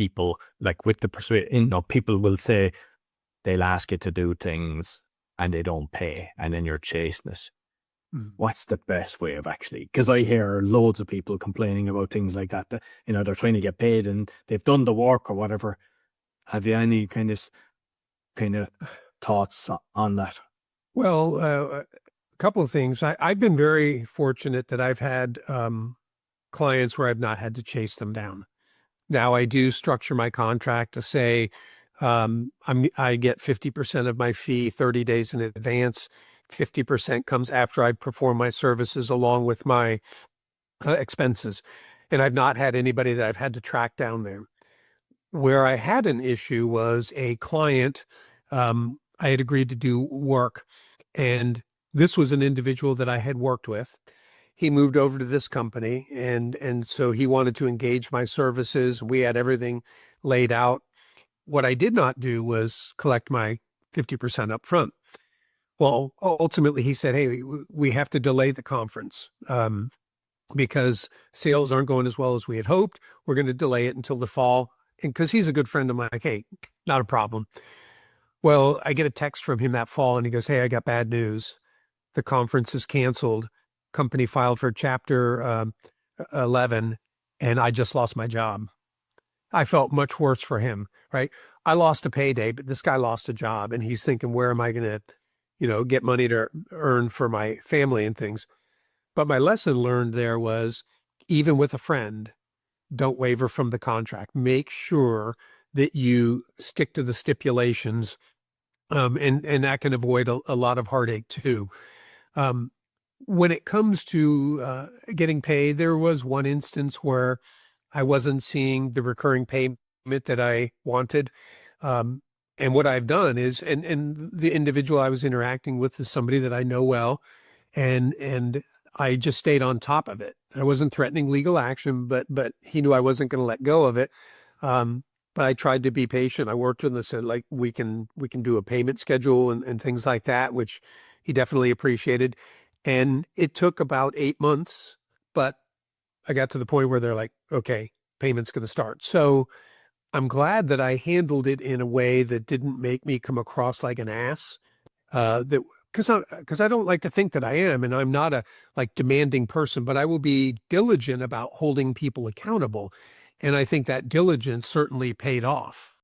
people, like with the persuade, people will say they'll ask you to do things and they don't pay, and then you're chasing it. Mm. What's the best way of actually, because I hear loads of people complaining about things like that, they're trying to get paid and they've done the work or whatever. Have you any kind of thoughts on that? Well, a couple of things. I've been very fortunate that I've had clients where I've not had to chase them down. Now I do structure my contract to say I get 50% of my fee 30 days in advance. 50% comes after I perform my services along with my expenses. And I've not had anybody that I've had to track down there. Where I had an issue was a client, I had agreed to do work, and this was an individual that I had worked with. He moved over to this company, and so he wanted to engage my services. We had everything laid out. What I did not do was collect my 50% up front. Well, ultimately, he said, "Hey, we have to delay the conference because sales aren't going as well as we had hoped. We're going to delay it until the fall." And because he's a good friend, I'm like, "Hey, not a problem." Well, I get a text from him that fall and he goes, "Hey, I got bad news. The conference is canceled. Company filed for Chapter 11, and I just lost my job." I felt much worse for him, right? I lost a payday, but this guy lost a job and he's thinking, where am I going to, get money to earn for my family and things. But my lesson learned there was, even with a friend, don't waver from the contract. Make sure that you stick to the stipulations, and that can avoid a lot of heartache too. Um, when it comes to getting paid, there was one instance where I wasn't seeing the recurring payment that I wanted. Um, and what I've done is, and the individual I was interacting with is somebody that I know well, and I just stayed on top of it. I wasn't threatening legal action, but he knew I wasn't going to let go of it. But I tried to be patient. I worked with him and said, like, we can do a payment schedule and things like that, which he definitely appreciated. And it took about 8 months, but I got to the point where they're like, okay, payment's going to start. So I'm glad that I handled it in a way that didn't make me come across like an ass. That because I don't like to think that I am, and I'm not a like demanding person, but I will be diligent about holding people accountable. And I think that diligence certainly paid off.